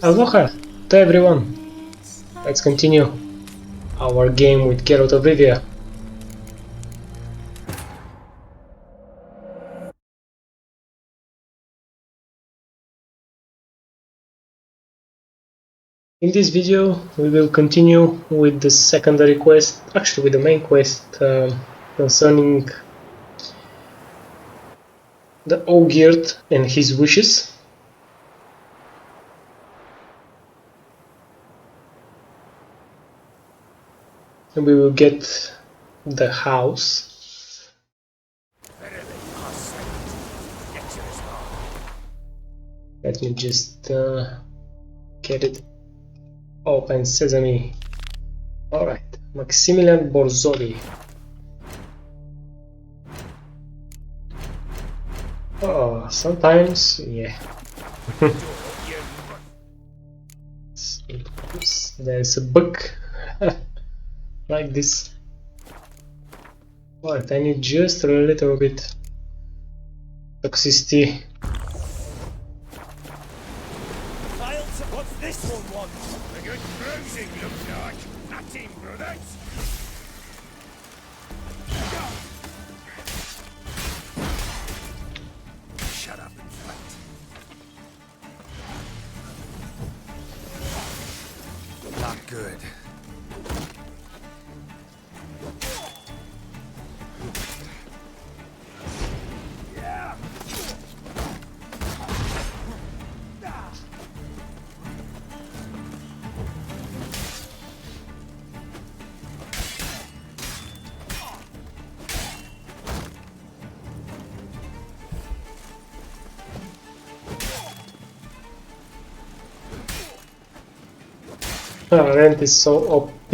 Aloha to everyone! Let's continue our game with Geralt of Rivia. In this video we will continue with the secondary quest, actually with the main quest concerning the Ogre and his wishes. And we will get the house. Let me just get it open. Sesame. Alright, Maximilian Borsodi. Oh, sometimes, yeah. There's a book like this. Alright, I need just a little bit toxicity. What's this one want? A good bruising looks like. Nothing, brothers. Shut up and fight. Not good. Rent is so OP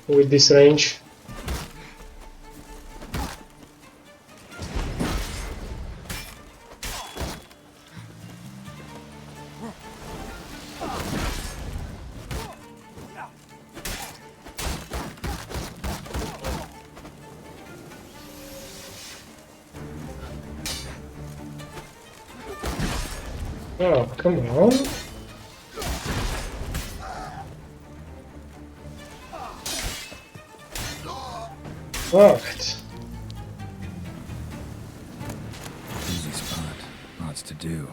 with this range. Oh, come on. Alright. Easy spot. Lots to do.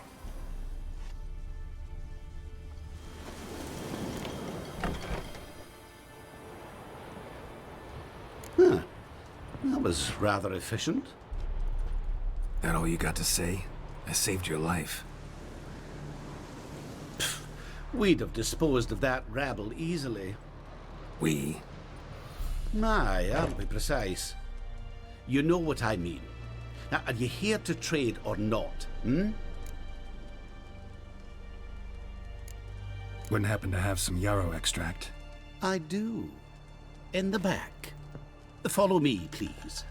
Huh. That was rather efficient. That all you got to say? I saved your life. We'd have disposed of that rabble easily. We? Aye, I'll be precise. You know what I mean. Now, are you here to trade or not, Wouldn't happen to have some yarrow extract. I do. In the back. Follow me, please.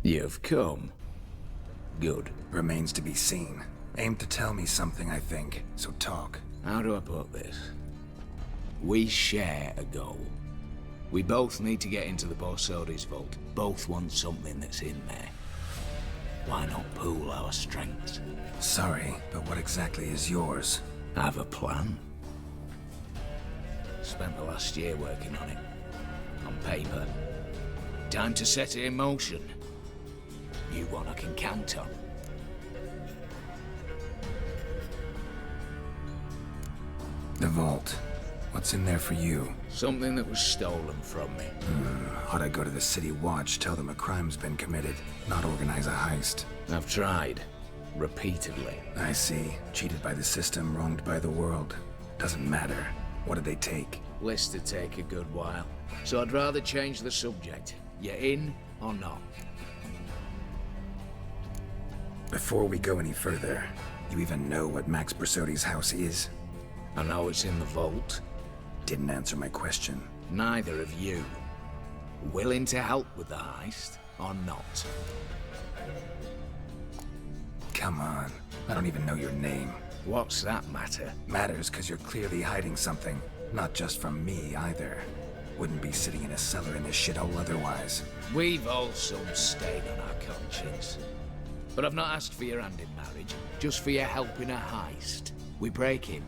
You've come. Good. Remains to be seen. Aim to tell me something, I think. So talk. How do I put this? We share a goal. We both need to get into the Borsodi's vault. Both want something that's in there. Why not pool our strengths? Sorry, but what exactly is yours? I have a plan. Spent the last year working on it. On paper. Time to set it in motion. You one I can count on. The vault. What's in there for you? Something that was stolen from me. Ought I go to the city watch, tell them a crime's been committed, not organize a heist? I've tried. Repeatedly. I see. Cheated by the system, wronged by the world. Doesn't matter. What did they take? List to take a good while. So I'd rather change the subject. You in or not? Before we go any further, you even know what Max Borsodi's house is? I know it's in the vault. didn't answer my question. Neither of you. Willing to help with the heist, or not? Come on. I don't even know your name. What's that matter? Matters because you're clearly hiding something. Not just from me, either. Wouldn't be sitting in a cellar in this shithole otherwise. We've all some stain on our conscience. But I've not asked for your hand in marriage, just for your help in a heist. We break in,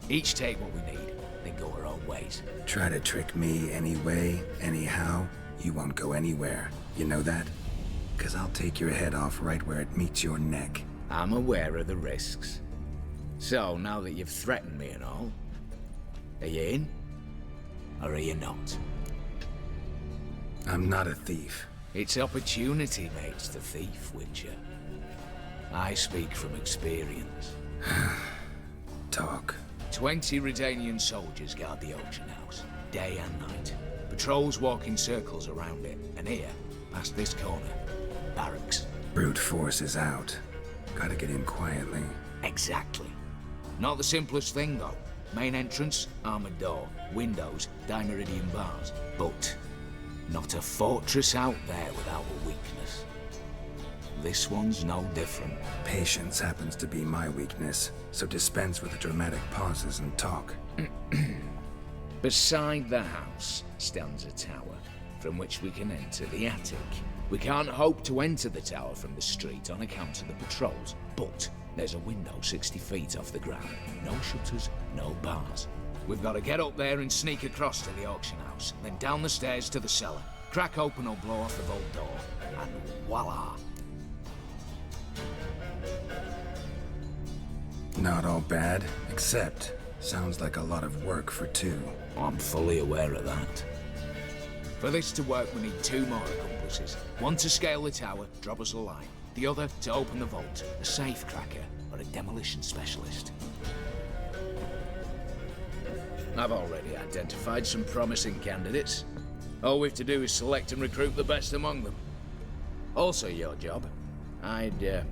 each take what we need, then go our own ways. Try to trick me anyway, anyhow, you won't go anywhere. You know that? Because I'll take your head off right where it meets your neck. I'm aware of the risks. So, now that you've threatened me and all, are you in? Or are you not? I'm not a thief. It's opportunity makes the thief, Witcher. I speak from experience. Talk. 20 Redanian soldiers guard the auction house, day and night. Patrols walk in circles around it, and here, past this corner, barracks. Brute force is out. Gotta get in quietly. Exactly. Not the simplest thing, though. Main entrance, armored door, windows, dimeridian bars. But not a fortress out there without a weakness. This one's no different. Patience happens to be my weakness, so dispense with the dramatic pauses and talk. Beside the house stands a tower, from which we can enter the attic. We can't hope to enter the tower from the street on account of the patrols, but there's a window 60 feet off the ground. No shutters, no bars. We've got to get up there and sneak across to the auction house, then down the stairs to the cellar, crack open or blow off the vault door, and voila! Not all bad, except sounds like a lot of work for two. I'm fully aware of that. For this to work, we need 2 more accomplices. One to scale the tower, drop us a line. The other to open the vault, a safe cracker or a demolition specialist. I've already identified some promising candidates. All we've to do is select and recruit the best among them. Also your job. I'd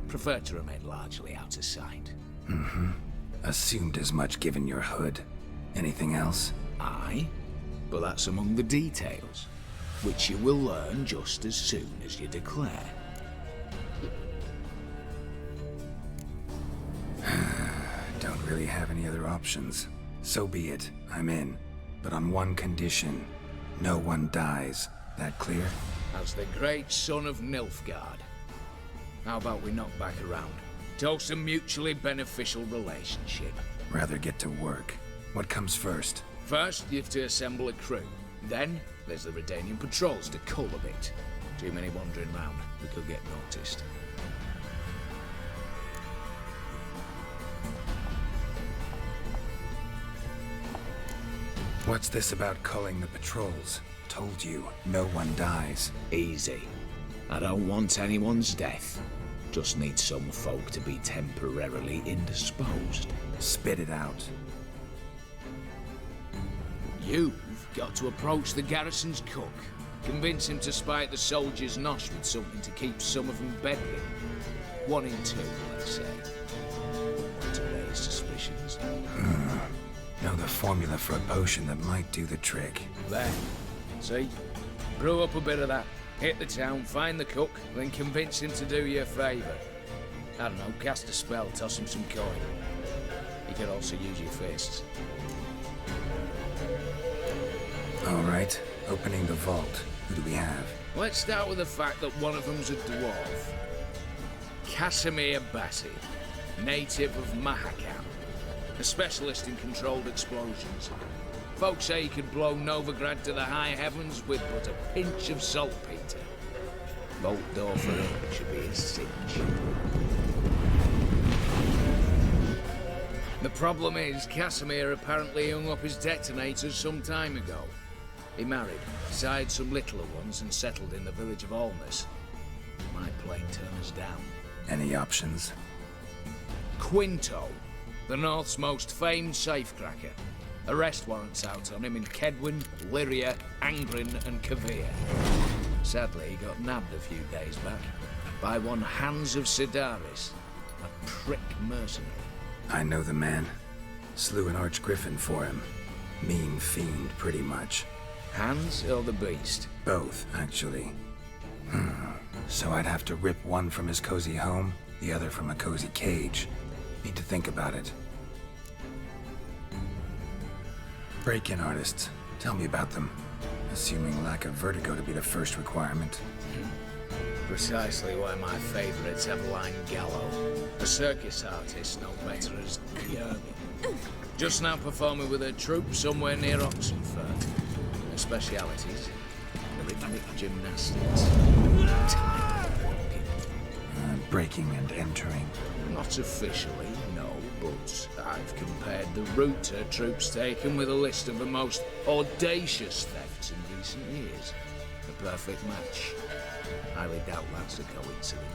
prefer to remain largely out of sight. Assumed as much given your hood. Anything else? Aye, but that's among the details, which you will learn just as soon as you declare. Don't really have any other options. So be it, I'm in. But on one condition. No one dies. That clear? As the great son of Nilfgaard. How about we knock back around? Toast a mutually beneficial relationship. Rather get to work. What comes first? First, you have to assemble a crew. Then, there's the Redanian patrols to cull a bit. Too many wandering round, we could get noticed. What's this about culling the patrols? Told you, no one dies. Easy. I don't want anyone's death. Just need some folk to be temporarily indisposed. Spit it out. You've got to approach the garrison's cook. Convince him to spike the soldiers' nosh with something to keep some of them bedridden. 1 in 2, let's say. To raise suspicions. Know the formula for a potion that might do the trick. There. See? Brew up a bit of that. Hit the town, find the cook, then convince him to do you a favour. I don't know, cast a spell, toss him some coin. You could also use your fists. Alright, opening the vault. Who do we have? Let's start with the fact that one of them's a dwarf. Casimir Bassi, native of Mahakam. A specialist in controlled explosions. Folks say he could blow Novigrad to the high heavens with but a pinch of saltpeter. Vault door for him should be a cinch. The problem is, Casimir apparently hung up his detonators some time ago. He married, sired some littler ones, and settled in the village of Alness. Might plain turn us down. Any options? Quinto, the North's most famed safecracker. Arrest warrants out on him in Kedwin, Lyria, Angrin, and Kavir. Sadly, he got nabbed a few days back by one Hans of Sidaris, a prick mercenary. I know the man. Slew an archgriffin for him. Mean fiend, pretty much. Hans or the beast? Both, actually. So I'd have to rip one from his cozy home, the other from a cozy cage. Need to think about it. Break-in artists. Tell me about them. Assuming lack of vertigo to be the first requirement. Precisely why my favourite's Eveline Gallo, a circus artist no better as Yermin. Just now performing with her troupe somewhere near Oxenfurt. Her specialities, rhythmic gymnastics, time walking. Breaking and entering. Not officially, no, but I've compared the route her troupe's taken with a list of the most audacious thefts in recent years. A perfect match. Highly doubt that's a coincidence.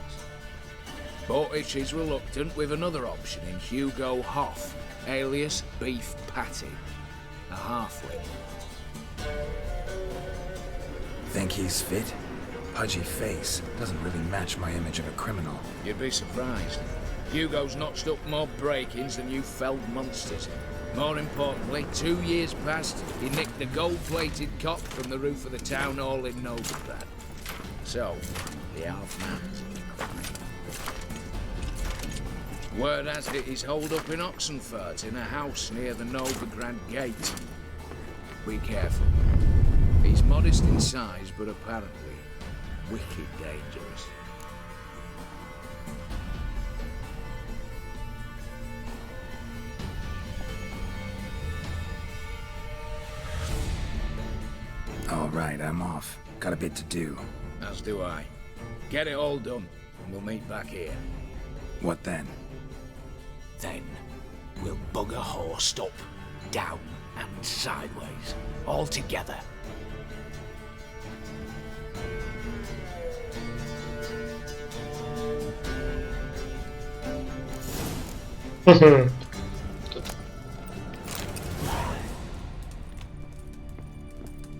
But if she's reluctant, with another option in Hugo Hoff, alias Beef Patty, a halfling. Think he's fit? Pudgy face doesn't really match my image of a criminal. You'd be surprised. Hugo's notched up more break-ins than you felled monsters. More importantly, 2 years past, he nicked a gold-plated cop from the roof of the town hall in Novigrad. So, the half-man's in decline. Word has it he's holed up in Oxenfurt in a house near the Novigrad gate. Be careful. He's modest in size, but apparently wicked dangerous. All right, I'm off. Got a bit to do. As do I. Get it all done, and we'll meet back here. What then? Then, we'll bugger horsed up, down, and sideways, all together.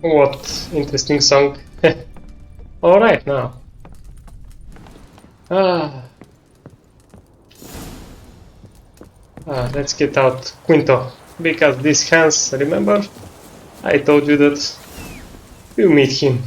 What interesting song. Alright now. Let's get out Quinto. Because this Hans, remember? I told you that you meet him.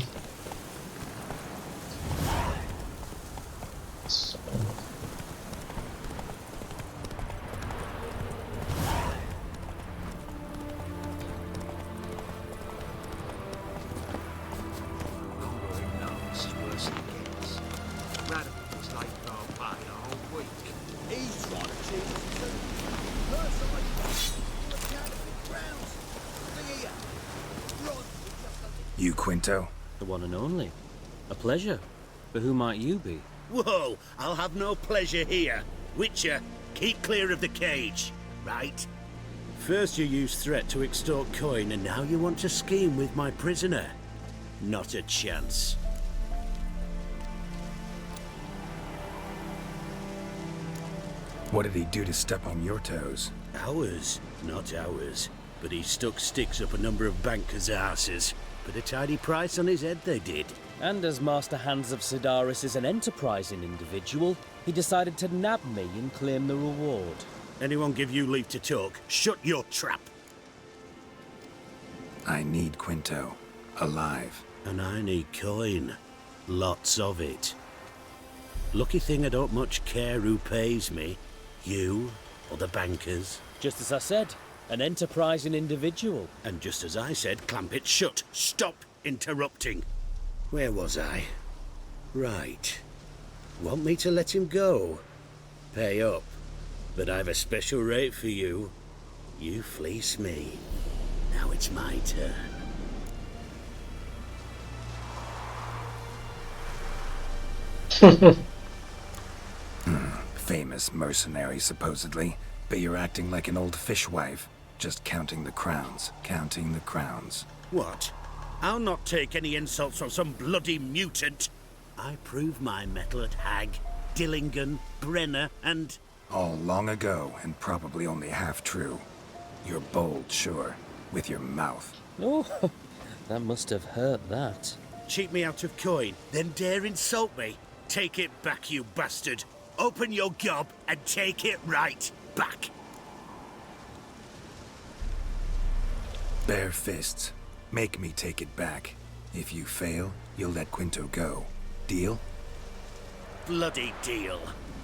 You Quinto? The one and only. A pleasure. But who might you be? Whoa, I'll have no pleasure here. Witcher, keep clear of the cage, right? First you used threat to extort coin, and now you want to scheme with my prisoner. Not a chance. What did he do to step on your toes? Ours, not ours. But he stuck sticks up a number of bankers' asses. Put a tidy price on his head, they did. And as Master Hans of Sidaris is an enterprising individual, he decided to nab me and claim the reward. Anyone give you leave to talk? Shut your trap. I need Quinto. Alive. And I need coin. Lots of it. Lucky thing I don't much care who pays me. You or the bankers. Just as I said, an enterprising individual. And just as I said, clamp it shut. Stop interrupting. Where was I? Right. Want me to let him go? Pay up. But I've a special rate for you. You fleece me. Now it's my turn. Famous mercenary, supposedly. But you're acting like an old fishwife. Just counting the crowns. Counting the crowns. What? I'll not take any insults from some bloody mutant. I prove my mettle at Hag, Dillingen, Brenner, and... All long ago, and probably only half true. You're bold, sure. With your mouth. Oh, that must have hurt that. Cheat me out of coin, then dare insult me. Take it back, you bastard. Open your gob and take it right back. Bare fists. Make me take it back. If you fail, you'll let Quinto go. Deal? Bloody deal.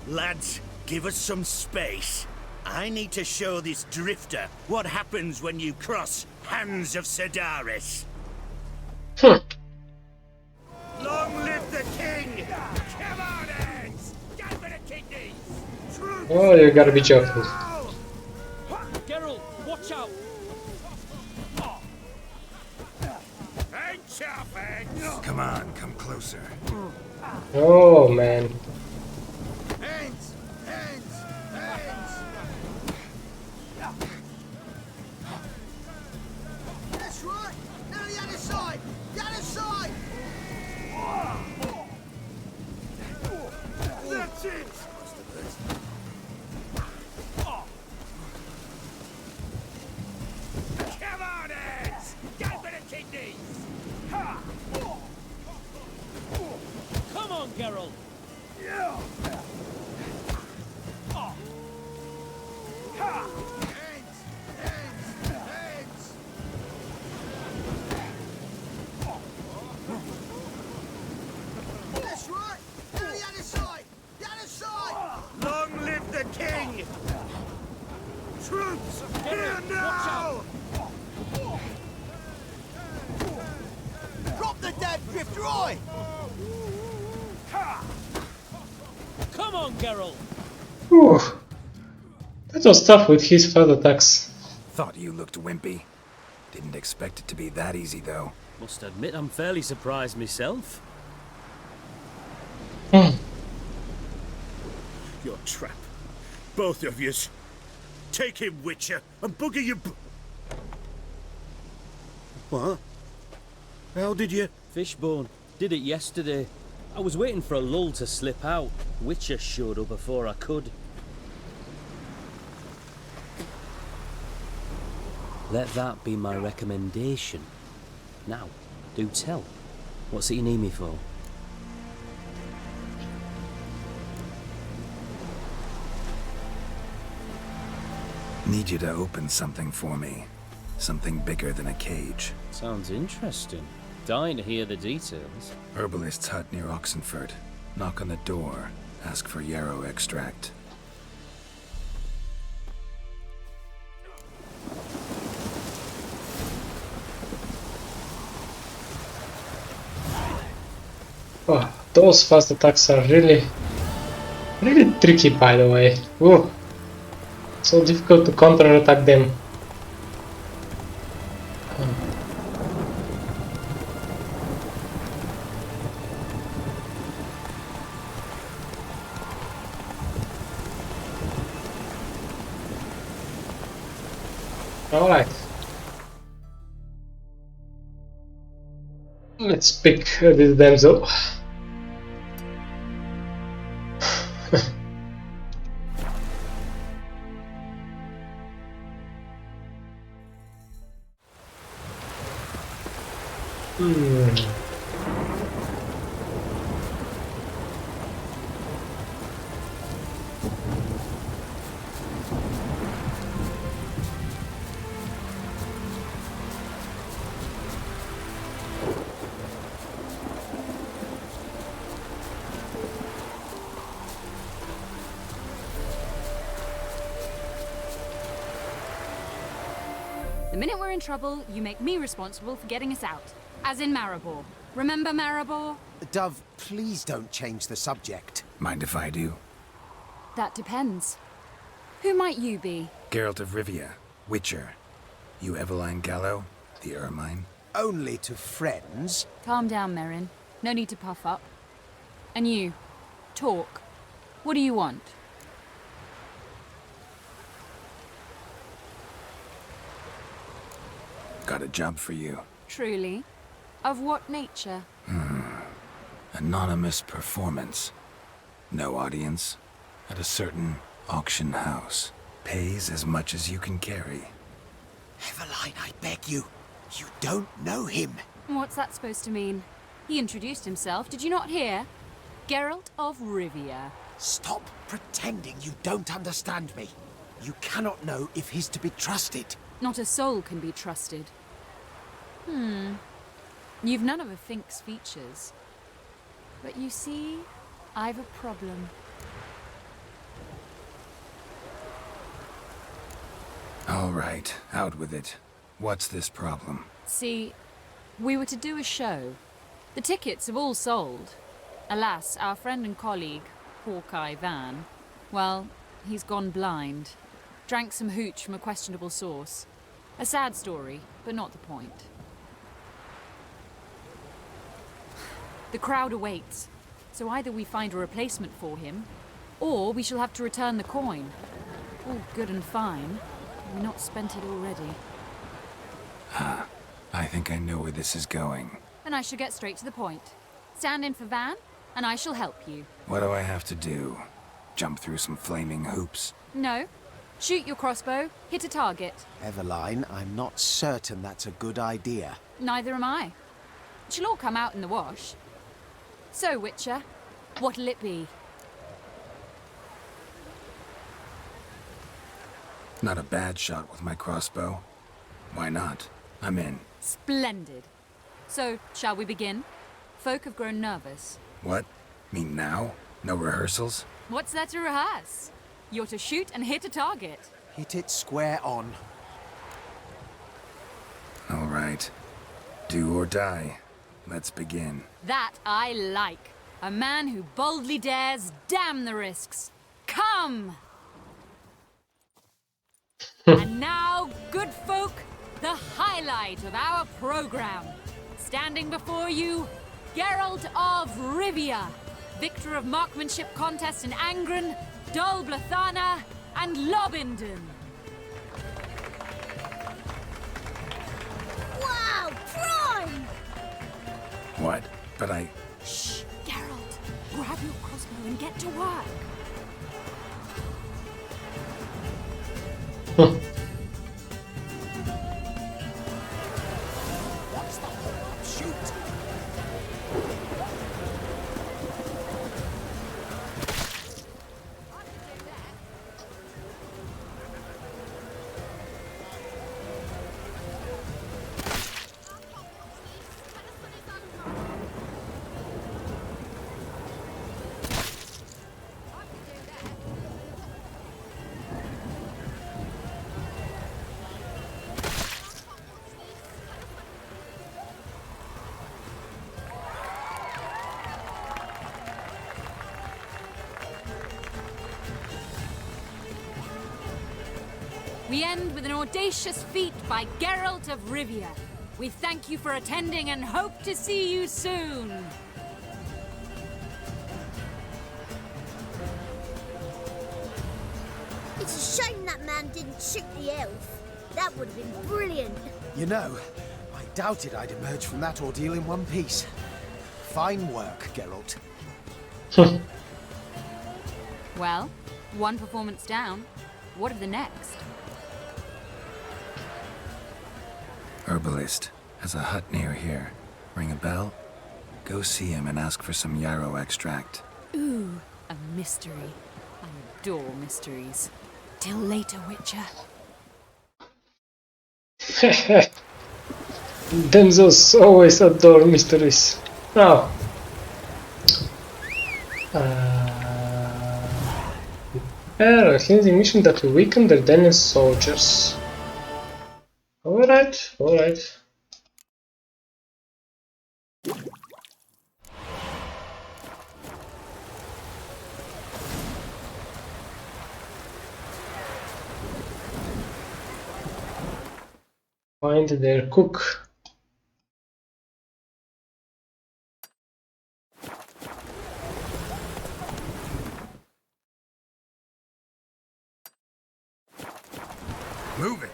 Lads, give us some space. I need to show this drifter what happens when you cross Hands of Sedaris. Hmm. Long live the king! Come on, Eds! Get for the kidneys! Troops! Oh, you gotta be careful. Geralt, watch out! Ain't tough, Eds! Come on, come closer. Oh man. Eds! Eds! Eds! That's right! Now the other side! The other side! That's it! Come on, Eds! Get for the kidneys! Come on, Geralt! Hands! Hands! Hands! That's right! Now the other side! The other side! Long live the king! Troops, here now! Drop the damn drifter, oi! Come on, Geralt! Whew. That was tough with his fast attacks. Thought you looked wimpy. Didn't expect it to be that easy, though. Must admit I'm fairly surprised myself. Hmm. Your trap. Both of yous. Take him, Witcher, and bugger your What? How did you? Fishbone. Did it yesterday. I was waiting for a lull to slip out. Witcher showed up before I could. Let that be my recommendation. Now, do tell. What's it you need me for? Need you to open something for me. Something bigger than a cage. Sounds interesting. Dying to hear the details. Herbalist's hut near Oxenford. Knock on the door. Ask for yarrow extract. Oh, those fast attacks are really tricky, by the way. Ooh. So difficult to counter-attack them. Alright. Let's pick this damsel. The minute we're in trouble, you make me responsible for getting us out. As in Maribor. Remember Maribor? Dove, please don't change the subject. Mind if I do? That depends. Who might you be? Geralt of Rivia, Witcher. You Eveline Gallo, the Ermine. Only to friends. Calm down, Merrin. No need to puff up. And you, talk. What do you want? Got a job for you. Truly? Of what nature? Anonymous performance. No audience. At a certain auction house. Pays as much as you can carry. Eveline, I beg you. You don't know him. What's that supposed to mean? He introduced himself, did you not hear? Geralt of Rivia. Stop pretending you don't understand me. You cannot know if he's to be trusted. Not a soul can be trusted. You've none of a Fink's features. But you see, I've a problem. All right, out with it. What's this problem? See, we were to do a show. The tickets have all sold. Alas, our friend and colleague, Hawkeye Van, well, he's gone blind. Drank some hooch from a questionable source. A sad story, but not the point. The crowd awaits, so either we find a replacement for him, or we shall have to return the coin. All good and fine. We've not spent it already. I think I know where this is going. Then I shall get straight to the point. Stand in for Van, and I shall help you. What do I have to do? Jump through some flaming hoops? No. Shoot your crossbow, hit a target. Eveline, I'm not certain that's a good idea. Neither am I. It shall all come out in the wash. So, Witcher, what'll it be? Not a bad shot with my crossbow. Why not? I'm in. Splendid. So, shall we begin? Folk have grown nervous. What? Mean now? No rehearsals? What's there to rehearse? You're to shoot and hit a target. Hit it square on. All right. Do or die. Let's begin. That I like. A man who boldly dares, damn the risks. Come! And now, good folk, the highlight of our program. Standing before you, Geralt of Rivia, victor of marksmanship contests in Angren, Dol Blathana, and Lobindon. Wow, prime! What? But I... Shh, Geralt. Grab your crossbow and get to work. What's the hold? Shoot! We end with an audacious feat by Geralt of Rivia. We thank you for attending and hope to see you soon. It's a shame that man didn't shoot the elf. That would have been brilliant. You know, I doubted I'd emerge from that ordeal in one piece. Fine work, Geralt. Well, one performance down. What of the next? Herbalist has a hut near here. Ring a bell? Go see him and ask for some yarrow extract. Ooh, a mystery. I adore mysteries. Till later, Witcher. Damsels always adore mysteries. Now, prepare a cleansing mission that will weaken the Danish soldiers. Alright, alright. Find their cook. Move it!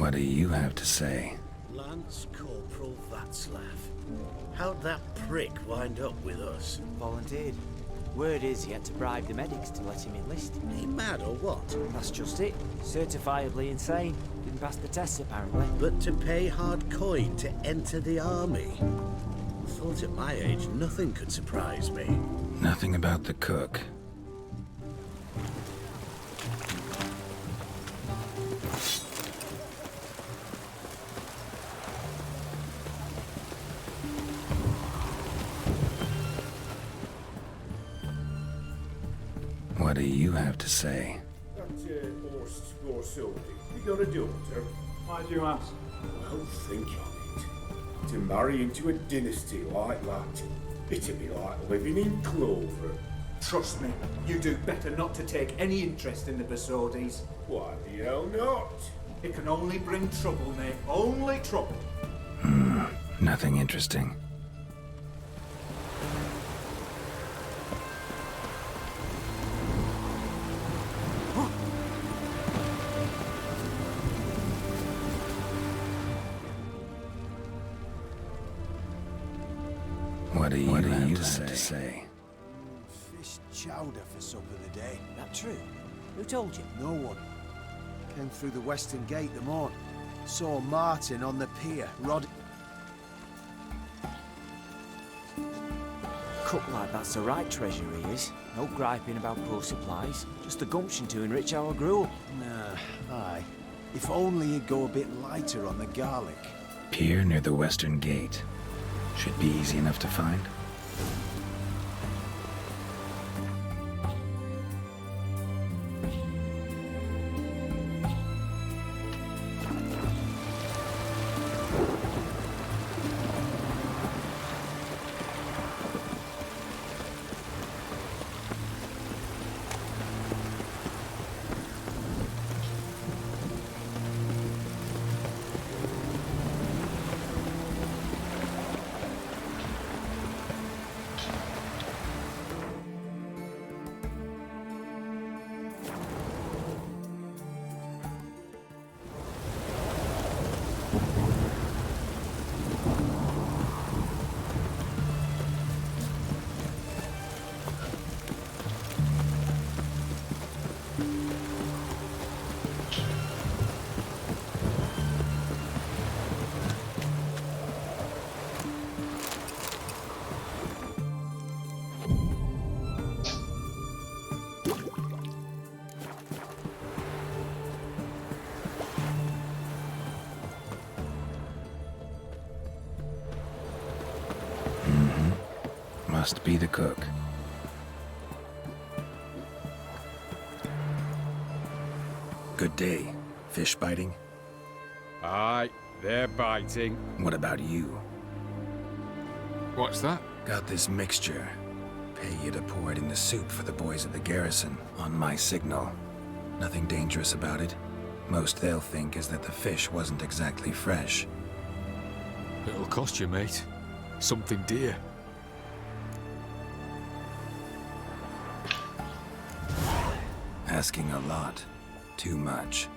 What do you have to say? Lance Corporal Václav. How'd that prick wind up with us? Volunteered. Word is he had to bribe the medics to let him enlist. He mad or what? That's just it. Certifiably insane. Didn't pass the tests apparently. But to pay hard coin to enter the army? Thought at my age nothing could surprise me. Nothing about the cook. What do you have to say? That horse Borsodi, you got a daughter? Why do you ask? Well, think on it. To marry into a dynasty like that, it'd be like living in clover. Trust me, you do better not to take any interest in the Borsodis. Why the hell not? It can only bring trouble, mate. Only trouble. Nothing interesting. What do you have to say? Fish chowder for supper today. That true? Who told you? No one. Came through the western gate the morn. Saw Martin on the pier, Cook like that's the right treasure he is. No griping about poor supplies. Just the gumption to enrich our gruel. Nah, aye. If only he'd go a bit lighter on the garlic. Pier near the western gate. Should be easy enough to find. Must be the cook. Good day. Fish biting? Aye, they're biting. What about you? What's that? Got this mixture. Pay you to pour it in the soup for the boys at the garrison, on my signal. Nothing dangerous about it. Most they'll think is that the fish wasn't exactly fresh. It'll cost you, mate. Something dear. Asking a lot. Too much.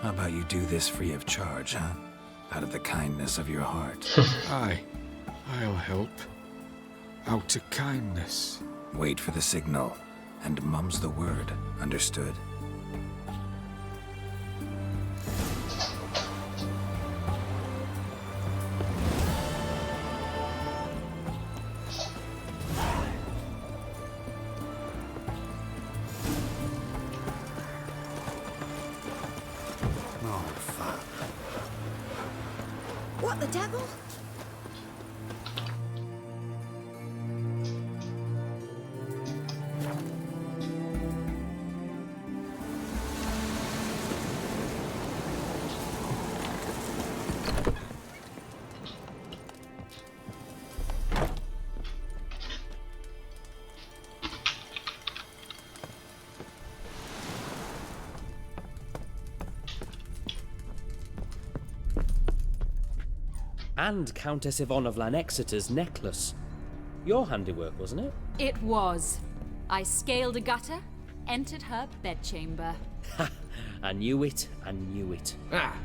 How about you do this free of charge, huh? Out of the kindness of your heart. Aye, I'll help. Out of kindness. Wait for the signal, and mum's the word. Understood? What the devil? And Countess Yvonne of Lanexeter's necklace. Your handiwork, wasn't it? It was. I scaled a gutter, entered her bedchamber. Ha! I knew it, I knew it. Ah,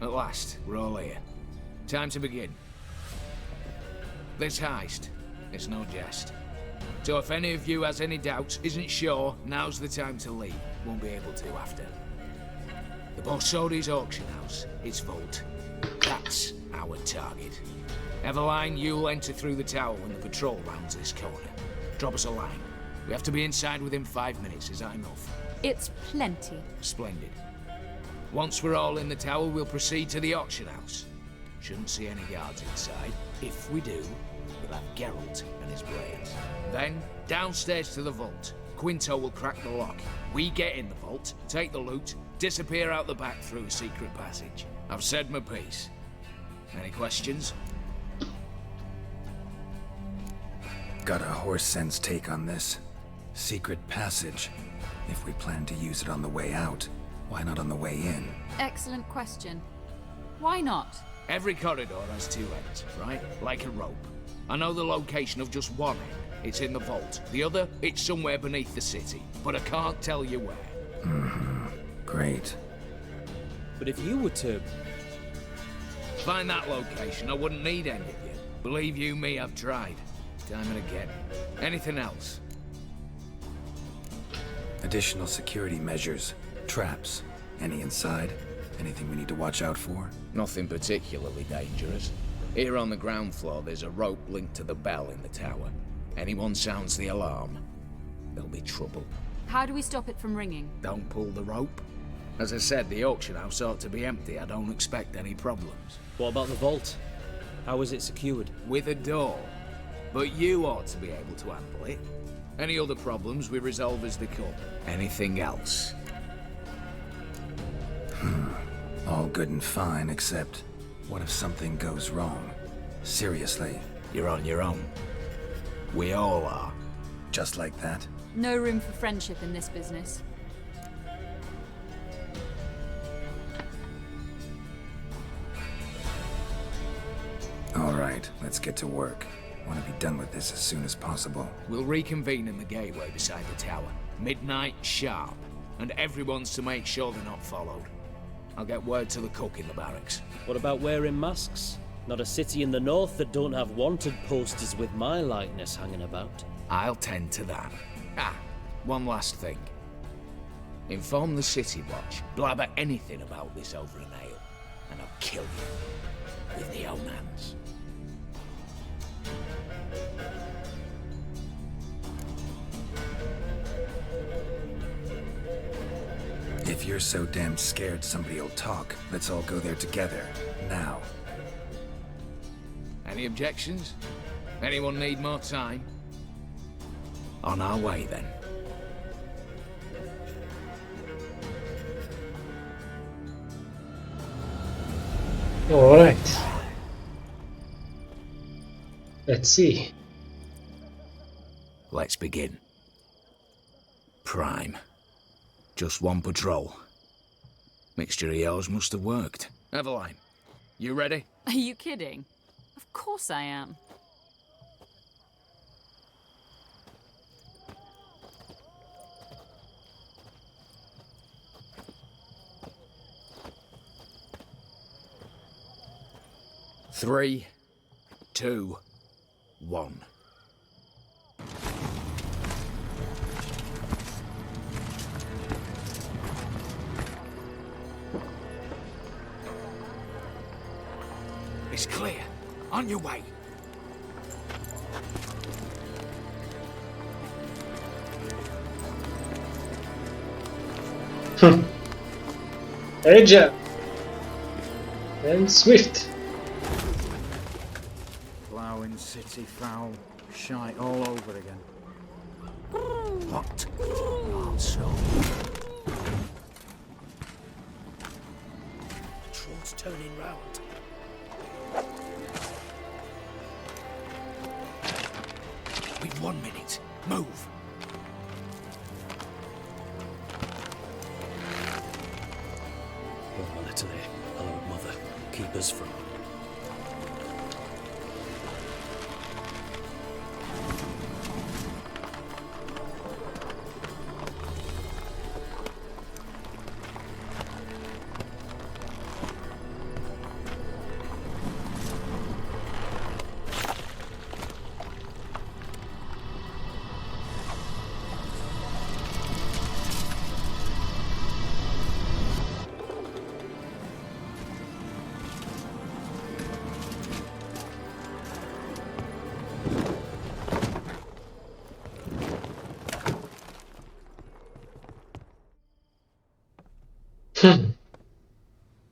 At last, we're all here. Time to begin. This heist, it's no jest. So if any of you has any doubts, isn't sure, now's the time to leave. Won't be able to after. The Borsodi's auction house, its vault. That's our target. Eveline, you'll enter through the tower when the patrol rounds this corner. Drop us a line. We have to be inside within 5 minutes, is that enough? It's plenty. Splendid. Once we're all in the tower, we'll proceed to the auction house. Shouldn't see any guards inside. If we do, we'll have Geralt and his blades. Then, downstairs to the vault. Quinto will crack the lock. We get in the vault, take the loot, disappear out the back through a secret passage. I've said my piece. Any questions? Got a horse sense take on this. Secret passage. If we plan to use it on the way out, why not on the way in? Excellent question. Why not? Every corridor has 2 ends, right? Like a rope. I know the location of just one end. It's in the vault. The other, it's somewhere beneath the city. But I can't tell you where. Great. But if you were to... Find that location, I wouldn't need any of you. Believe you me, I've tried. Time and again. Anything else? Additional security measures. Traps. Any inside? Anything we need to watch out for? Nothing particularly dangerous. Here on the ground floor, there's a rope linked to the bell in the tower. Anyone sounds the alarm, there'll be trouble. How do we stop it from ringing? Don't pull the rope. As I said, the auction house ought to be empty. I don't expect any problems. What about the vault? How is it secured? With a door. But you ought to be able to handle it. Any other problems we resolve as they come. Anything else? All good and fine, except what if something goes wrong? Seriously. You're on your own. We all are. Just like that? No room for friendship in this business. All right, let's get to work. Want to be done with this as soon as possible. We'll reconvene in the gateway beside the tower. Midnight sharp. And everyone's to make sure they're not followed. I'll get word to the cook in the barracks. What about wearing masks? Not a city in the north that don't have wanted posters with my likeness hanging about. I'll tend to that. One last thing. Inform the City Watch. Blabber anything about this over an ale, and I'll kill you with my own hands. If you're so damn scared somebody'll talk, let's all go there together. Now. Any objections? Anyone need more time? On our way, then. All right. Let's see. Let's begin. Prime. Just one patrol. Mixture of yours must have worked. Eveline, you ready? Are you kidding? Of course I am. Three, 2, 1. It's clear. On your way. Agile and swift. Ploughing city foul, shite all over again. What? Also. Patrol's turning round. We've 1 minute. Move. Oh, Natalie. Hello, Mother. Keep us from...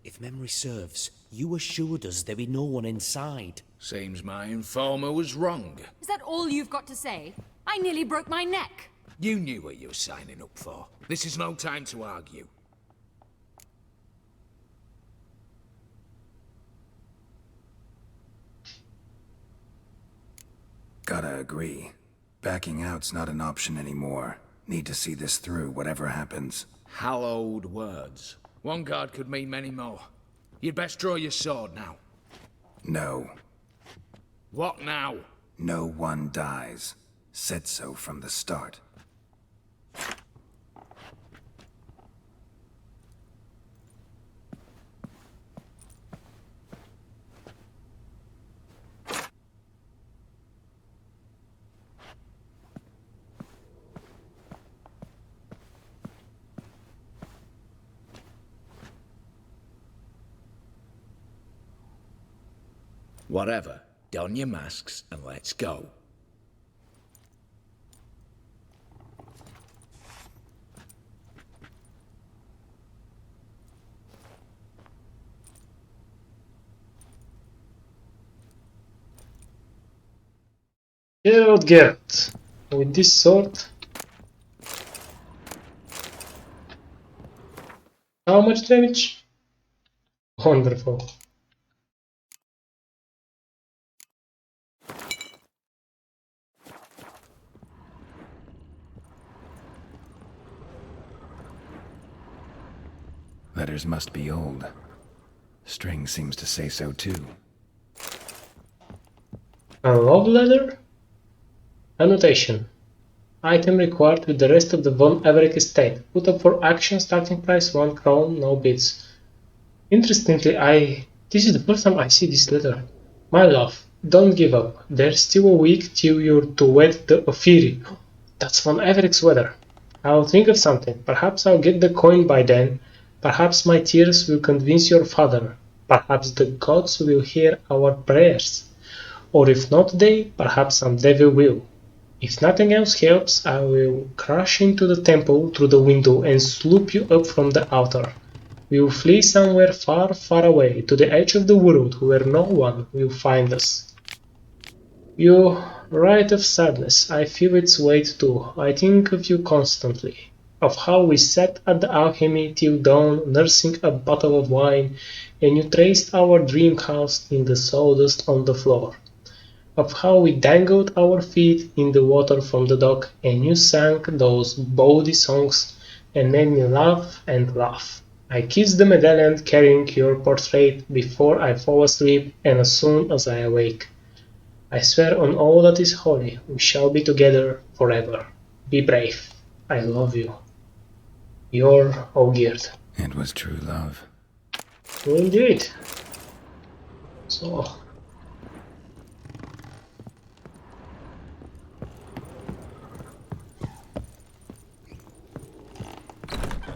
If memory serves, you assured us there be no one inside. Seems my informer was wrong. Is that all you've got to say? I nearly broke my neck. You knew what you were signing up for. This is no time to argue. Gotta agree. Backing out's not an option anymore. Need to see this through, whatever happens. Hallowed words. One guard could mean many more. You'd best draw your sword now. No. What now? No one dies. Said so from the start. Whatever. Don your masks and let's go. Gerald Garrett. With this sword. How much damage? Wonderful. Letters must be old. String seems to say so too. A love letter? Annotation. Item required with the rest of the Von Everett estate. Put up for action, starting price 1 crown, no bids. Interestingly, this is the first time I see this letter. My love, don't give up. There's still a week till you're to wed the Ophiri. That's Von Everett's weather. I'll think of something. Perhaps I'll get the coin by then. Perhaps my tears will convince your father. Perhaps the gods will hear our prayers. Or if not they, perhaps some devil will. If nothing else helps, I will crash into the temple through the window and sloop you up from the altar. We will flee somewhere far, far away, to the edge of the world where no one will find us. You write of sadness, I feel its weight too. I think of you constantly. Of how we sat at the alchemy till dawn, nursing a bottle of wine, and you traced our dream house in the sawdust on the floor. Of how we dangled our feet in the water from the dock, and you sang those bawdy songs and made me laugh and laugh. I kissed the medallion carrying your portrait before I fall asleep and as soon as I awake. I swear on all that is holy, we shall be together forever. Be brave. I love you. Your Olgierd. It was true love. Indeed. So.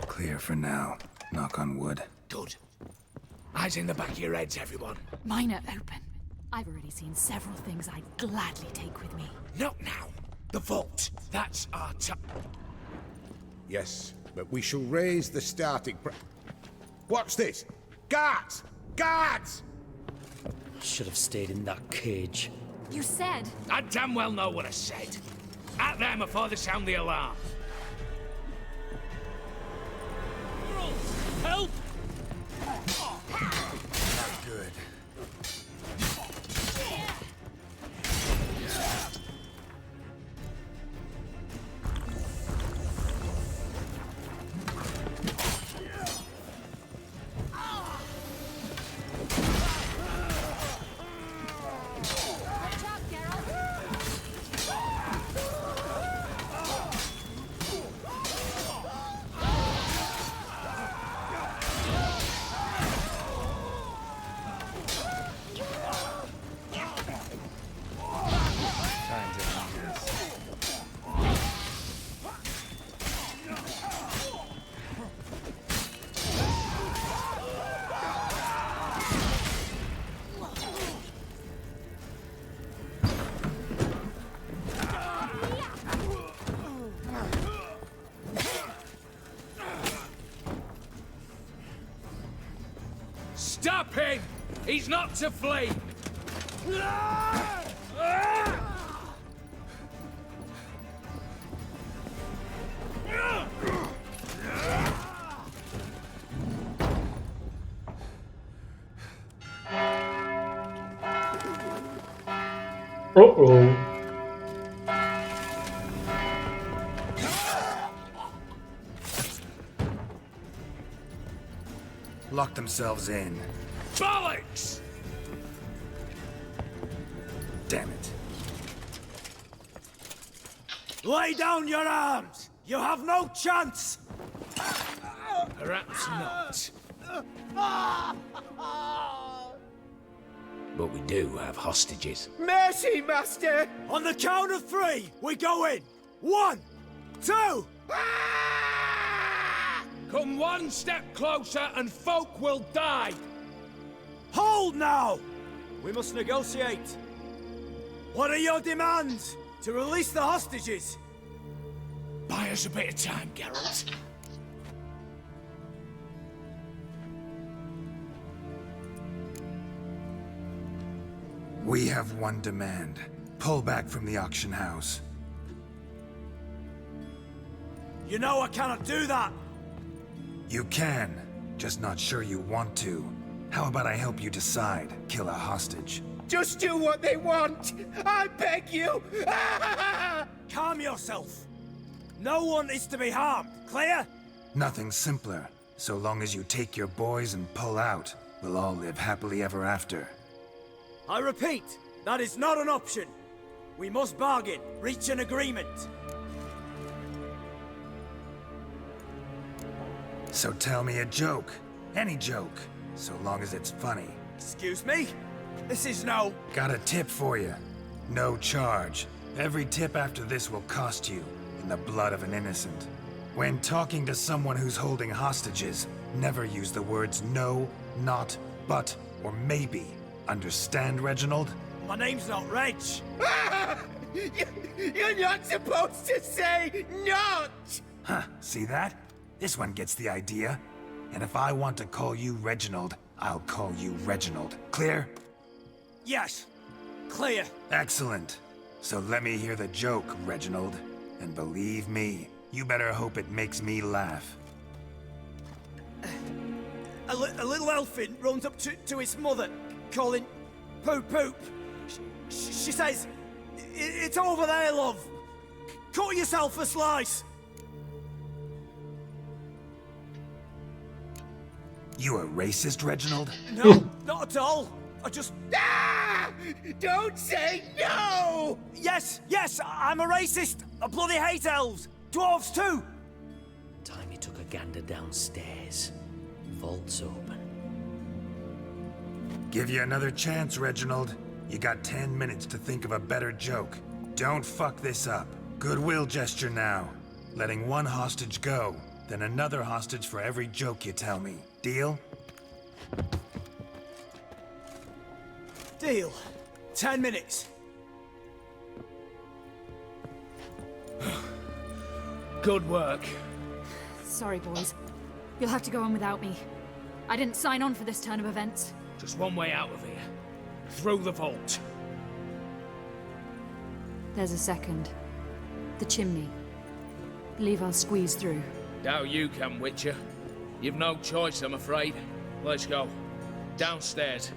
Clear for now. Knock on wood. Good. Eyes in the back of your heads, everyone. Mine are open. I've already seen several things I'd gladly take with me. Not now. The vault. That's our time. Yes, but we shall raise the starting What's this? Guards! Guards! Should have stayed in that cage. You said... I damn well know what I said. At them before they sound the alarm. Help! Not good. Stop him! He's not to flee! Uh-oh. Lock themselves in. Bollocks! Damn it. Lay down your arms! You have no chance! Perhaps not. But we do have hostages. Mercy, Master! On the count of 3, we go in! 1, 2... Come one step closer and folk will die! Hold now! We must negotiate. What are your demands? To release the hostages? Buy us a bit of time, Geralt. We have one demand. Pull back from the auction house. You know I cannot do that! You can, just not sure you want to. How about I help you decide? Kill a hostage. Just do what they want! I beg you! Calm yourself! No one is to be harmed, clear? Nothing simpler. So long as you take your boys and pull out, we'll all live happily ever after. I repeat, that is not an option. We must bargain, reach an agreement. So tell me a joke. Any joke. So long as it's funny. Excuse me? This is no... Got a tip for you. No charge. Every tip after this will cost you, in the blood of an innocent. When talking to someone who's holding hostages, never use the words no, not, but, or maybe. Understand, Reginald? My name's not Reg. You're not supposed to say not! Huh, see that? This one gets the idea. And if I want to call you Reginald, I'll call you Reginald. Clear? Yes. Clear. Excellent. So let me hear the joke, Reginald. And believe me, you better hope it makes me laugh. A little elfin runs up to his mother, calling Poop Poop. She says, "It's over there, love. Cut yourself a slice." You a racist, Reginald? No, not at all. I just... Ah! Don't say no! Yes, I'm a racist. I bloody hate elves. Dwarves too. Time he took a gander downstairs. Vault's open. Give you another chance, Reginald. You got 10 minutes to think of a better joke. Don't fuck this up. Goodwill gesture now. Letting one hostage go, then another hostage for every joke you tell me. Deal? Deal. 10 minutes. Good work. Sorry, boys. You'll have to go on without me. I didn't sign on for this turn of events. Just one way out of here. Through the vault. There's a second. The chimney. Believe I'll squeeze through. Doubt you can, Witcher. You've no choice, I'm afraid. Let's go. Downstairs.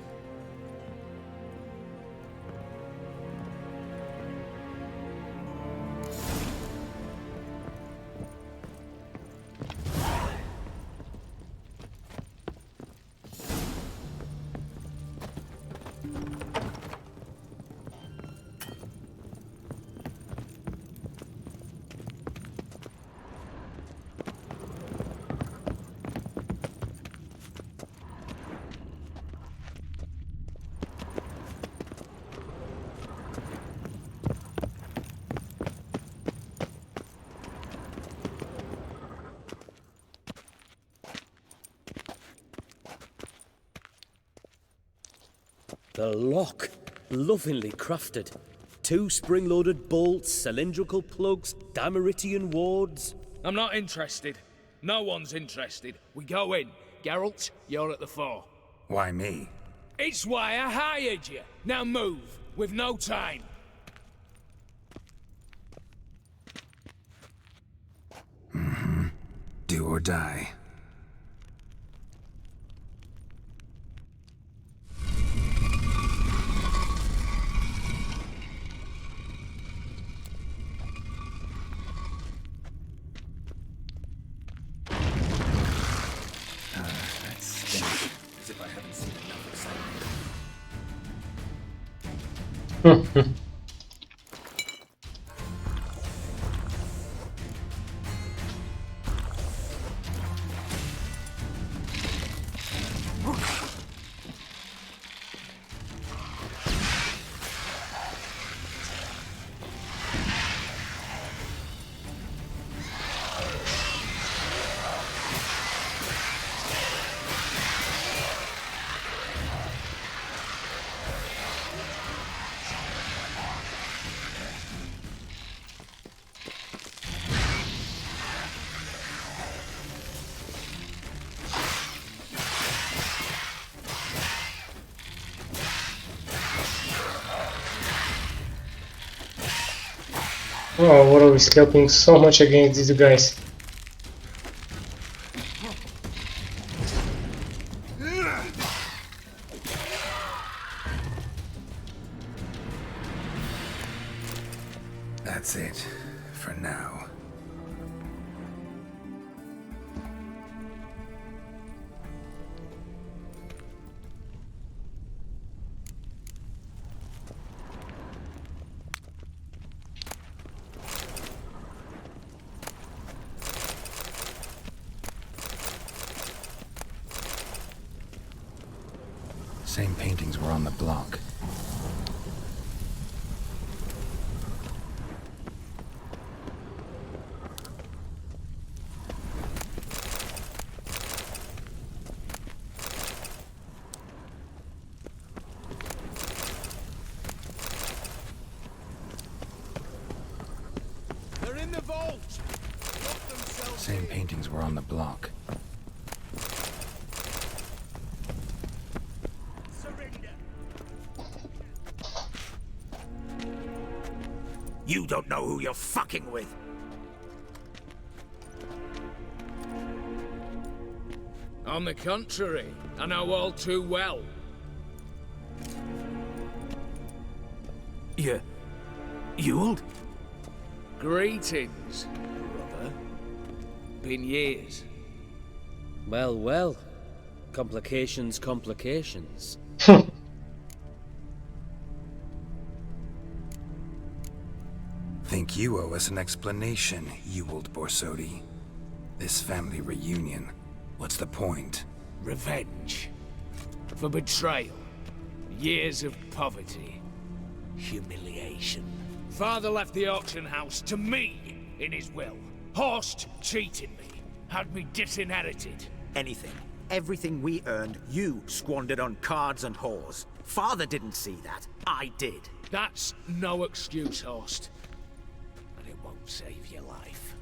The lock, lovingly crafted. 2 spring-loaded bolts, cylindrical plugs, Dameritian wards. I'm not interested. No one's interested. We go in. Geralt, you're at the fore. Why me? It's why I hired you. Now move. We've no time. Do or die. That stinks. As if I haven't seen enough excitement. Oh, what are we scalping so much against these guys? That's it, for now. Same paintings were on the block. They're in the vault. Same paintings were on the block. You don't know who you're fucking with. On the contrary, I know all too well. Ewald? Greetings, brother. Been years. Well, well. Complications, complications. Think you owe us an explanation, Ewald Borsodi. This family reunion. What's the point? Revenge. For betrayal. Years of poverty. Humiliation. Father left the auction house to me in his will. Horst cheated me. Had me disinherited. Anything. Everything we earned, you squandered on cards and whores. Father didn't see that. I did. That's no excuse, Horst. And it won't save your life.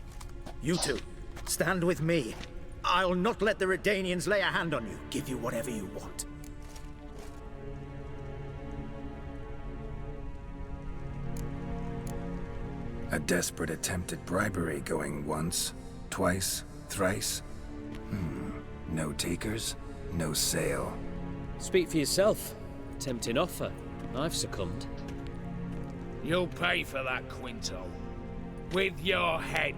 You two, stand with me. I'll not let the Redanians lay a hand on you. Give you whatever you want. A desperate attempt at bribery going once, twice, thrice. No takers, no sale. Speak for yourself. Tempting offer. I've succumbed. You'll pay for that, Quinto. With your head.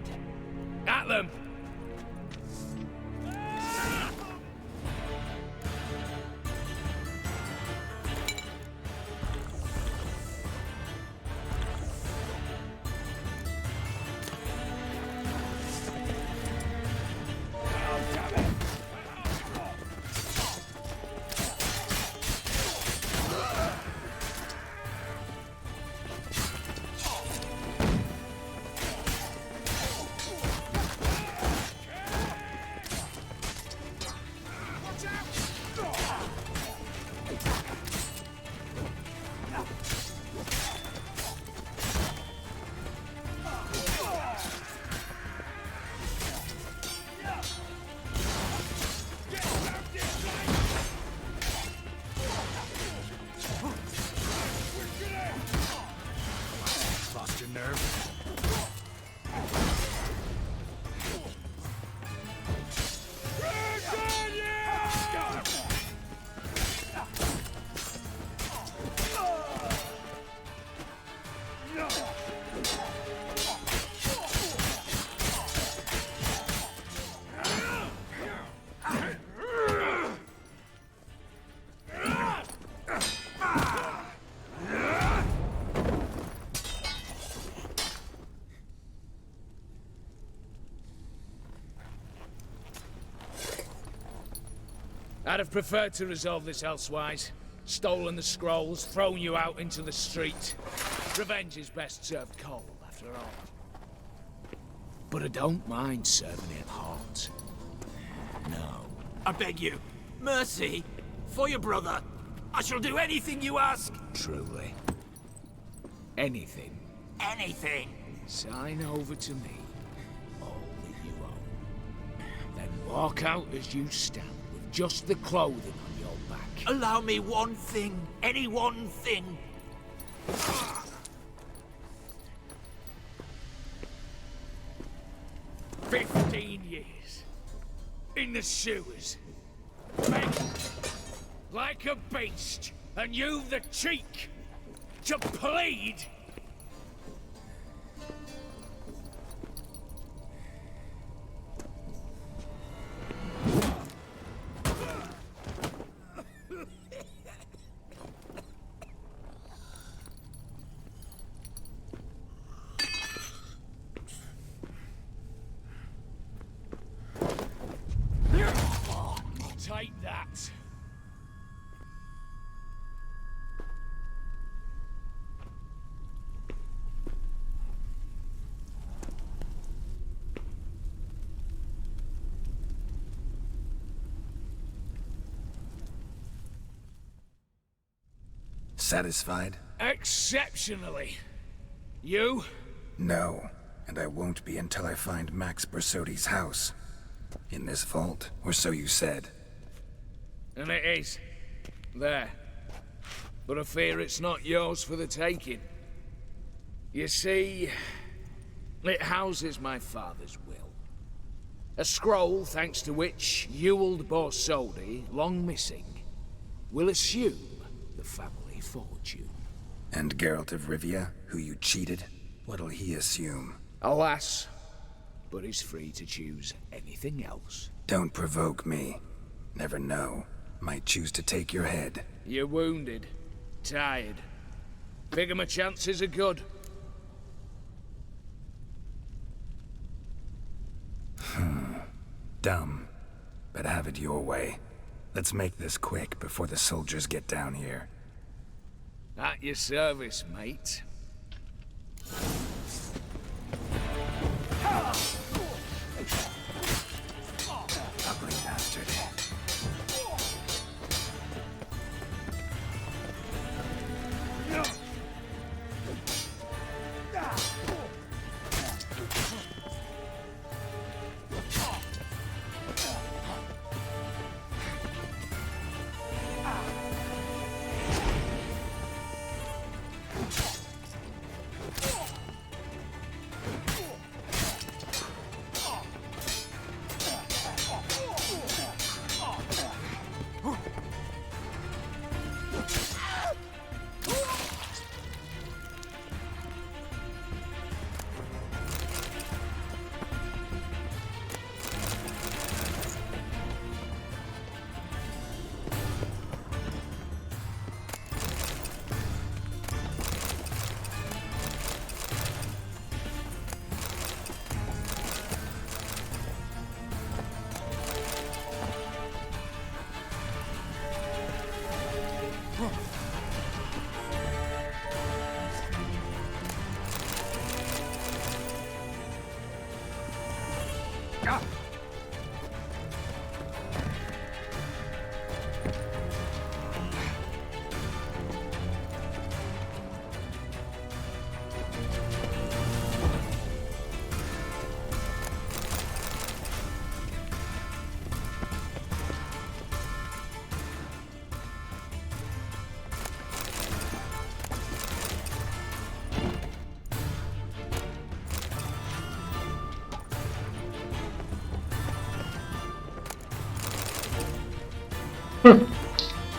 At them! I'd have preferred to resolve this elsewise. Stolen the scrolls, thrown you out into the street. Revenge is best served cold, after all. But I don't mind serving it hot. No. I beg you, mercy, for your brother. I shall do anything you ask. Truly. Anything. Anything. Sign over to me all that you own. Then walk out as you stand with just the clothing on your back. Allow me one thing. Any one thing. 15 years. In the sewers. Begging. Like a beast. And you've the cheek to plead. Take that. Satisfied? Exceptionally. You? No, and I won't be until I find Max Borsodi's house. In this vault, or so you said. And it is. There. But I fear it's not yours for the taking. You see, it houses my father's will. A scroll thanks to which Ewald Borsodi, long missing, will assume the family fortune. And Geralt of Rivia, who you cheated, what'll he assume? Alas, but he's free to choose anything else. Don't provoke me. Never know. Might choose to take your head. You're wounded. Tired. Figure my chances are good. Dumb. But have it your way. Let's make this quick before the soldiers get down here. At your service, mate. Ugly bastard.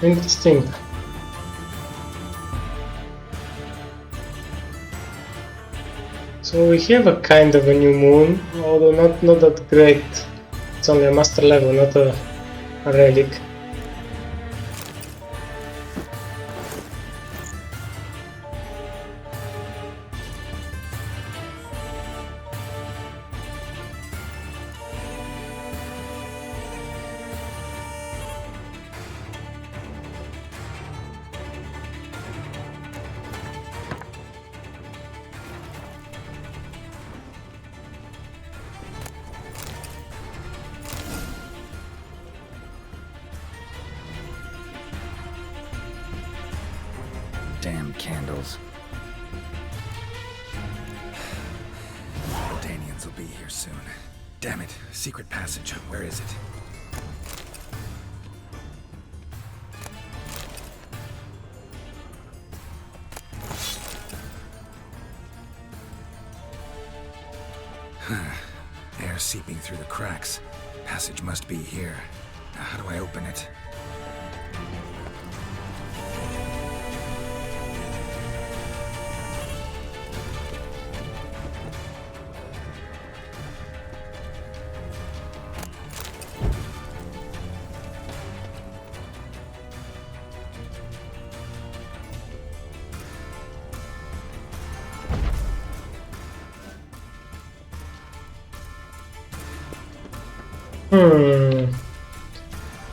Interesting. So we have a kind of a new moon, although not that great. It's only a master level, not a relic. Damn candles. The Danians will be here soon. Damn it. Secret passage. Where is it? Air seeping through the cracks. Passage must be here. Now, how do I open it?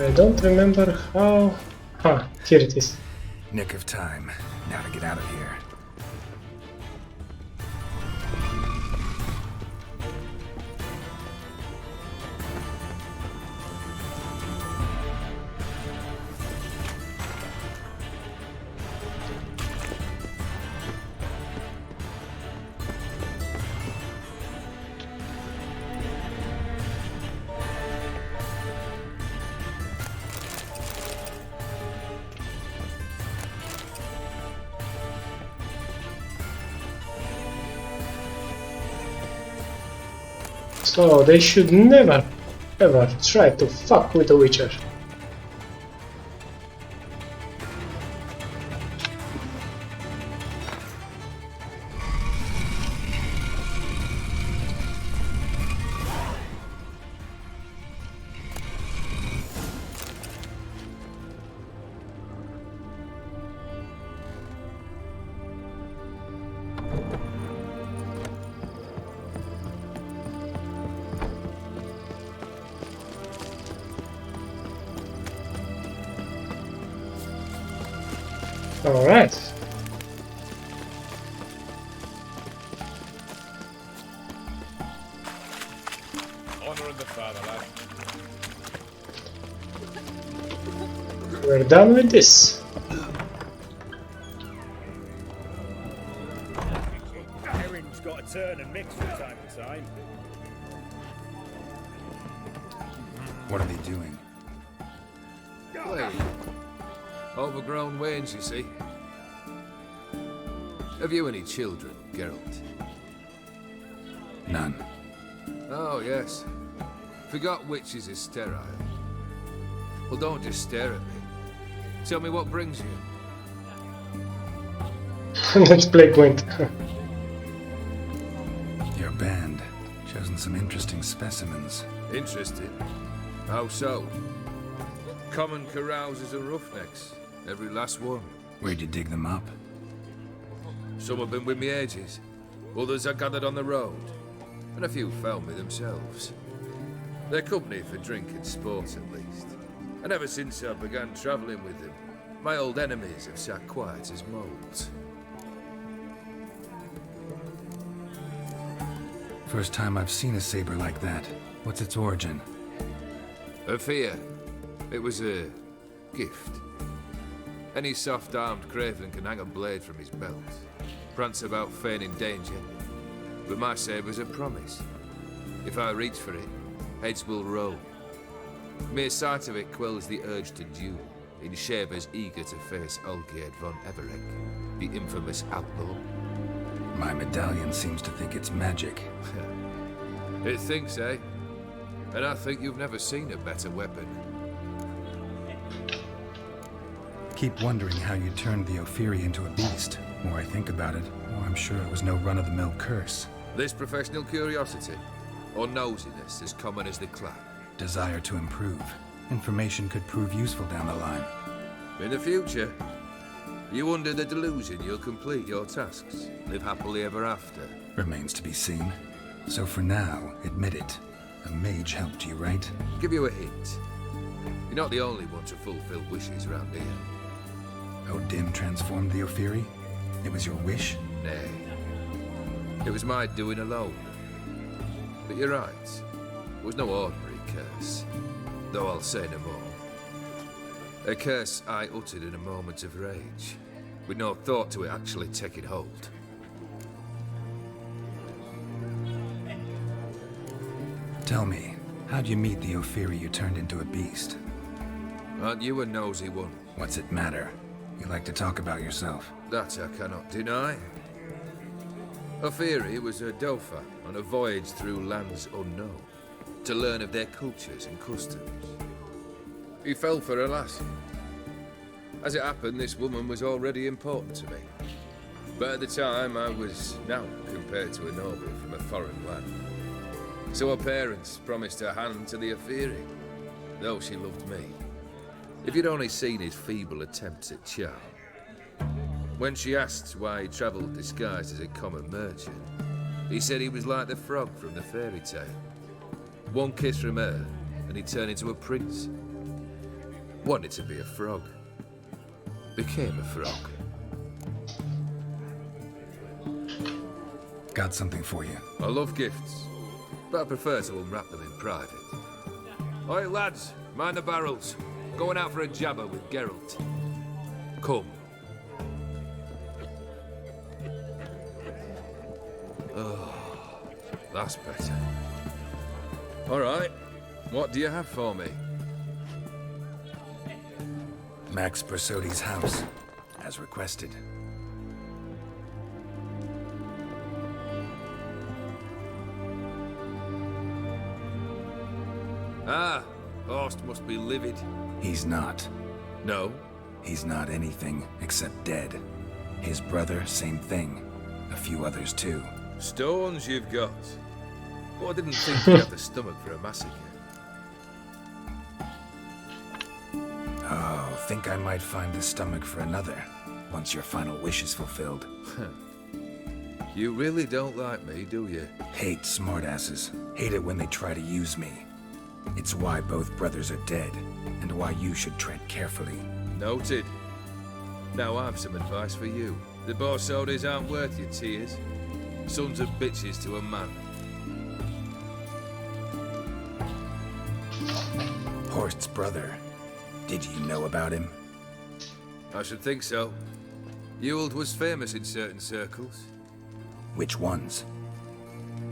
I don't remember how... here it is. Nick of time. Now to get out of here. So they should never ever try to fuck with the Witcher. Alright. Honor of the fatherland. We're done with this. Erin's got to turn and mix from time to time. What are they doing? Play. Overgrown wains, you see. Have you any children, Geralt? None. Oh, yes. Forgot witches is sterile. Well, don't just stare at me. Tell me what brings you. Let's play Gwent. Your band. Chosen some interesting specimens. Interested? How so? Common carousers and roughnecks. Every last one. Where'd you dig them up? Some have been with me ages. Others I gathered on the road. And a few found me themselves. They're company for drink and sport, at least. And ever since I began travelling with them, my old enemies have sat quiet as moles. First time I've seen a saber like that. What's its origin? A fear. It was a gift. Any soft-armed craven can hang a blade from his belt, prance about feigning danger, but my saber's a promise. If I reach for it, heads will roll. Mere sight of it quells the urge to duel, in shavers eager to face Olgierd von Everec, the infamous outlaw. My medallion seems to think it's magic. It thinks, eh? And I think you've never seen a better weapon. Keep wondering how you turned the Ophiri into a beast. The more I think about it, the more I'm sure it was no run-of-the-mill curse. This professional curiosity, or nosiness as common as the clap. Desire to improve. Information could prove useful down the line. In the future, you under the delusion you'll complete your tasks, live happily ever after. Remains to be seen. So for now, admit it. A mage helped you, right? Give you a hint. You're not the only one to fulfill wishes around here. Odin transformed the Ophiri? It was your wish? Nay. It was my doing alone. But you're right. It was no ordinary curse. Though I'll say no more. A curse I uttered in a moment of rage. with no thought to it actually taking hold. Tell me, how'd you meet the Ophiri you turned into a beast? Aren't you a nosy one? What's it matter? You like to talk about yourself. That I cannot deny. Ophiri was a Dauphin on a voyage through lands unknown, to learn of their cultures and customs. He fell for a lass. As it happened, this woman was already important to me. But at the time, I was now compared to a noble from a foreign land. So her parents promised her hand to the Ophiri, though she loved me. If you'd only seen his feeble attempts at charm. When she asked why he travelled disguised as a common merchant, he said he was like the frog from the fairy tale. One kiss from her, and he turned into a prince. Wanted to be a frog. Became a frog. Got something for you. I love gifts, but I prefer to unwrap them in private. Oi, lads, mind the barrels. Going out for a jabber with Geralt. Come. Oh, that's better. All right, what do you have for me? Max Borsodi's house, as requested. Ah, Horst must be livid. He's not. No? He's not anything except dead. His brother, same thing. A few others too. Stones you've got. Well, I didn't think you had the stomach for a massacre. Oh, think I might find the stomach for another, once your final wish is fulfilled. You really don't like me, do you? Hate smartasses. Hate it when they try to use me. It's why both brothers are dead, and why you should tread carefully. Noted. Now I've some advice for you. The Borsodis aren't worth your tears. Sons of bitches to a man. Horst's brother. Did you know about him? I should think so. Ewald was famous in certain circles. Which ones?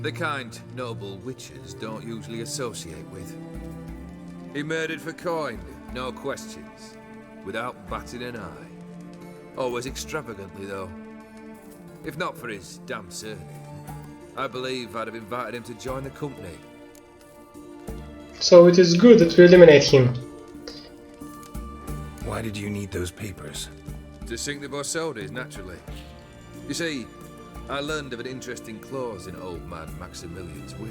The kind noble witches don't usually associate with. He murdered for coin, no questions, without batting an eye. Always extravagantly, though. If not for his damn surname, I believe I'd have invited him to join the company. So it is good that we eliminate him. Why did you need those papers? To sink the Borsodis, naturally. You see, I learned of an interesting clause in old man Maximilian's will.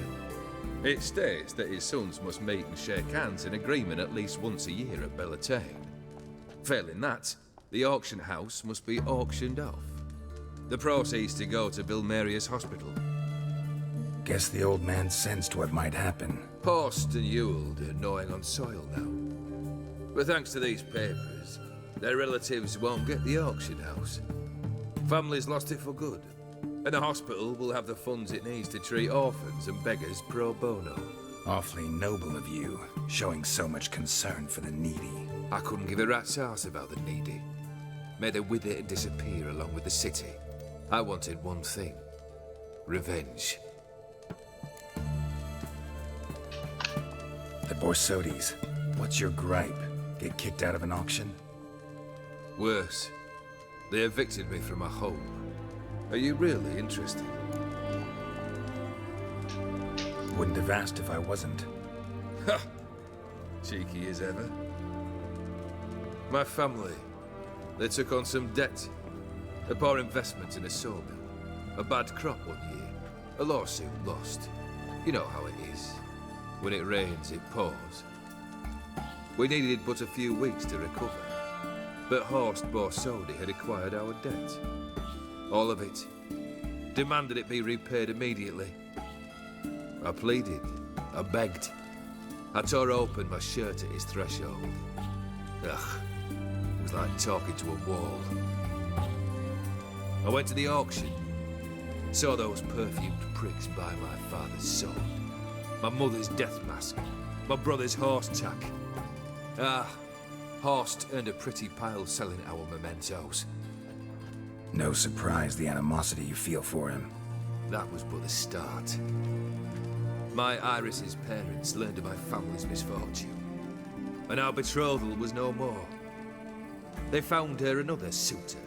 It states that his sons must meet and shake hands in agreement at least once a year at Bellatane. Failing that, the auction house must be auctioned off. The proceeds to go to Vilmeria's hospital. Guess the old man sensed what might happen. Horst and Ewald are gnawing on soil now. But thanks to these papers, their relatives won't get the auction house. Families lost it for good. And the hospital will have the funds it needs to treat orphans and beggars pro bono. Awfully noble of you, showing so much concern for the needy. I couldn't give a rat's ass about the needy. May they wither and disappear along with the city. I wanted one thing. Revenge. The Borsodis. What's your gripe? Get kicked out of an auction? Worse. They evicted me from my home. Are you really interested? Wouldn't have asked if I wasn't. Ha! Cheeky as ever. My family, they took on some debt. A poor investment in a sawmill. A bad crop one year. A lawsuit lost. You know how it is. When it rains, it pours. We needed but a few weeks to recover. But Horst Borsodi had acquired our debt. All of it. Demanded it be repaid immediately. I pleaded. I begged. I tore open my shirt at his threshold. Ugh. It was like talking to a wall. I went to the auction. Saw those perfumed pricks buy my father's sword. My mother's death mask. My brother's horse tack. Ah, Horst earned a pretty pile selling our mementos. No surprise the animosity you feel for him. That was but the start. My Iris's parents learned of my family's misfortune, and our betrothal was no more. They found her another suitor,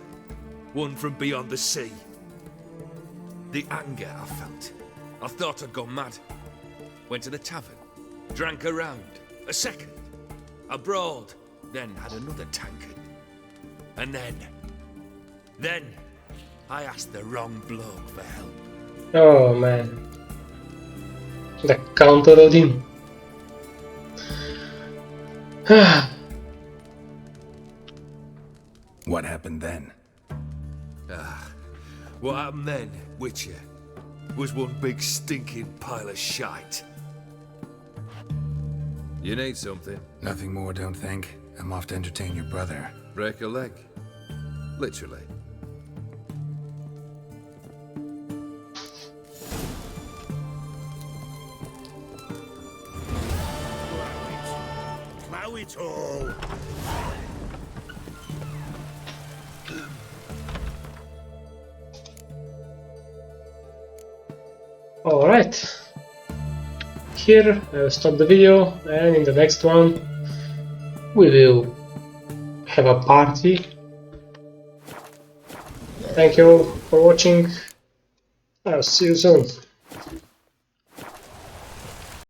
one from beyond the sea. The anger I felt, I thought I'd gone mad. Went to the tavern, drank a round, a second, abroad, then had another tankard. And then, I asked the wrong bloke for help. Oh man. The counter Odin. What happened then? What happened then, Witcher, was one big stinking pile of shite. You need something? Nothing more, don't think. I'm off to entertain your brother. Break a leg? Literally. Plow it all! Alright. Here I will stop the video, and in the next one we will have a party. Thank you all for watching. I'll see you soon.